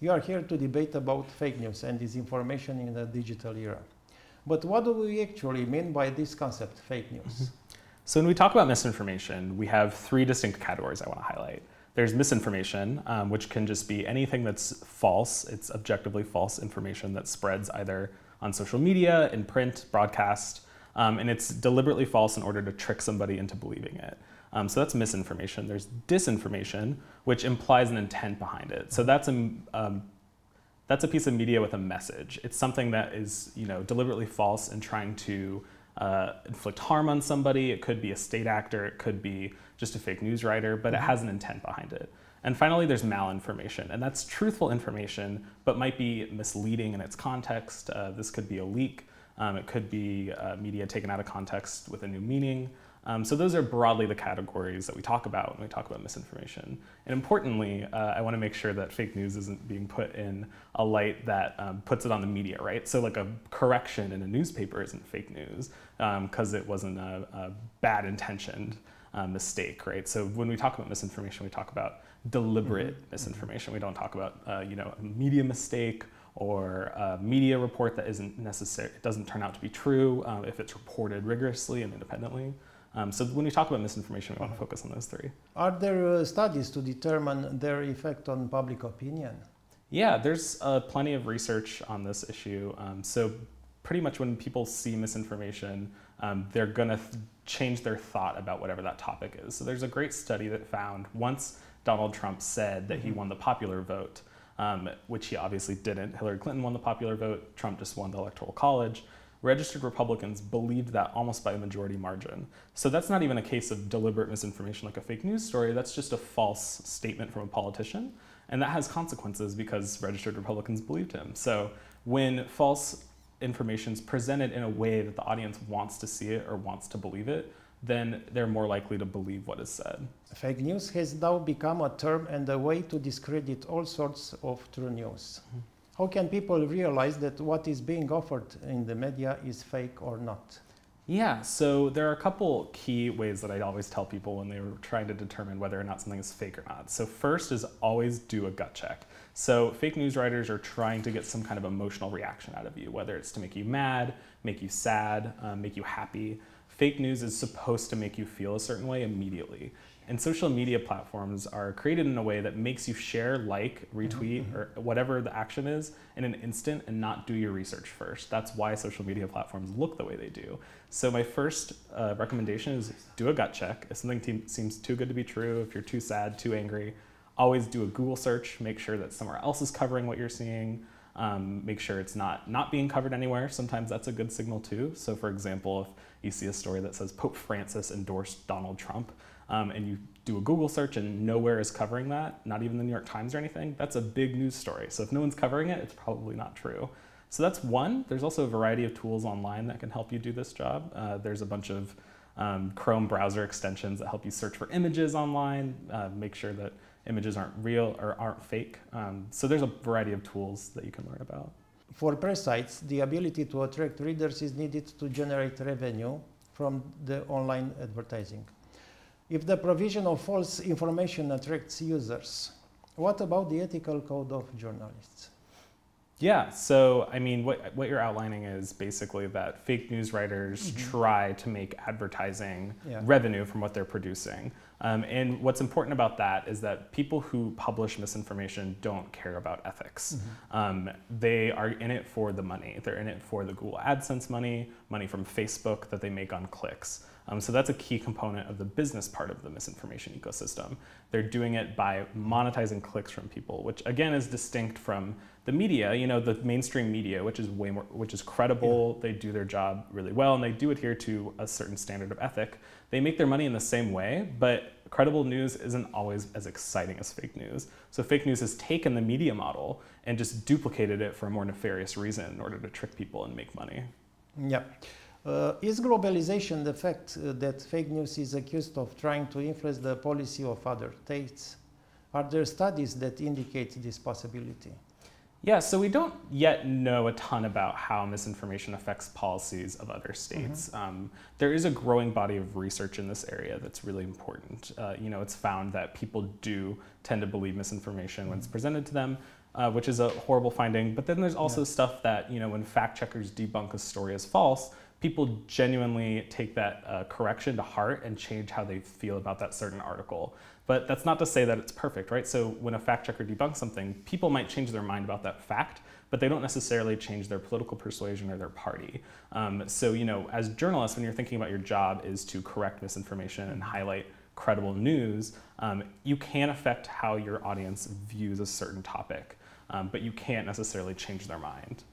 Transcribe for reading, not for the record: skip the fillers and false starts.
You are here to debate about fake news and disinformation in the digital era. But what do we actually mean by this concept, fake news? So when we talk about misinformation, we have three distinct categories I want to highlight. There's misinformation, which can just be anything that's false. It's objectively false information that spreads either on social media, in print, broadcast, and it's deliberately false in order to trick somebody into believing it. So that's misinformation. There's disinformation, which implies an intent behind it. So that's a piece of media with a message. It's something that is, deliberately false and trying to inflict harm on somebody. It could be a state actor. It could be just a fake news writer, but it has an intent behind it. And finally, there's malinformation, and that's truthful information, but might be misleading in its context. This could be a leak. It could be media taken out of context with a new meaning. So those are broadly the categories that we talk about when we talk about misinformation. And importantly, I want to make sure that fake news isn't being put in a light that puts it on the media, right? So like a correction in a newspaper isn't fake news because it wasn't a bad intentioned mistake, right? So when we talk about misinformation, we talk about deliberate misinformation. We don't talk about a media mistake or a media report that isn't necessary. It doesn't turn out to be true if it's reported rigorously and independently. So when we talk about misinformation, we want to focus on those three. Are there studies to determine their effect on public opinion? Yeah, there's plenty of research on this issue. So pretty much when people see misinformation, they're going to change their thought about whatever that topic is. So there's a great study that found once Donald Trump said that he won the popular vote, which he obviously didn't. Hillary Clinton won the popular vote. Trump just won the Electoral College. Registered Republicans believed that almost by a majority margin. So that's not even a case of deliberate misinformation like a fake news story. That's just a false statement from a politician. And that has consequences because registered Republicans believed him. So when false information is presented in a way that the audience wants to see it or wants to believe it, then they're more likely to believe what is said. Fake news has now become a term and a way to discredit all sorts of true news. How can people realize that what is being offered in the media is fake or not? Yeah, so there are a couple key ways that I always tell people when they were trying to determine whether or not something is fake or not. So first is always do a gut check. So fake news writers are trying to get some kind of emotional reaction out of you, whether it's to make you mad, make you sad, make you happy. Fake news is supposed to make you feel a certain way immediately. And social media platforms are created in a way that makes you share, like, retweet, or whatever the action is in an instant and not do your research first. That's why social media platforms look the way they do. So my first recommendation is do a gut check. If something seems too good to be true, if you're too sad, too angry, always do a Google search. Make sure that somewhere else is covering what you're seeing. Make sure it's not being covered anywhere. Sometimes that's a good signal too. So for example, if you see a story that says Pope Francis endorsed Donald Trump, and you do a Google search and nowhere is covering that, not even the New York Times or anything, that's a big news story. So if no one's covering it, it's probably not true. So that's one. There's also a variety of tools online that can help you do this job. There's a bunch of Chrome browser extensions that help you search for images online, make sure that images aren't real or aren't fake. So there's a variety of tools that you can learn about. For press sites, the ability to attract readers is needed to generate revenue from the online advertising. If the provision of false information attracts users, what about the ethical code of journalists? Yeah, so I mean, what you're outlining is basically that fake news writers try to make advertising revenue from what they're producing. And what's important about that is that people who publish misinformation don't care about ethics. They are in it for the money. They're in it for the Google AdSense money from Facebook that they make on clicks. So that's a key component of the business part of the misinformation ecosystem. They're doing it by monetizing clicks from people, which again is distinct from the media, the mainstream media, which is credible. They do their job really well, and they do adhere to a certain standard of ethic. They make their money in the same way, but credible news isn't always as exciting as fake news. So fake news has taken the media model and just duplicated it for a more nefarious reason in order to trick people and make money. Yeah. Is globalization the fact that fake news is accused of trying to influence the policy of other states? Are there studies that indicate this possibility? Yeah, so we don't yet know a ton about how misinformation affects policies of other states. There is a growing body of research in this area that's really important. It's found that people do tend to believe misinformation when it's presented to them, which is a horrible finding. But then there's also stuff that, when fact checkers debunk a story as false, people genuinely take that correction to heart and change how they feel about that certain article. But that's not to say that it's perfect, right? So when a fact checker debunks something, people might change their mind about that fact, but they don't necessarily change their political persuasion or their party. As journalists, when you're thinking about your job is to correct misinformation and highlight credible news, you can affect how your audience views a certain topic, but you can't necessarily change their mind.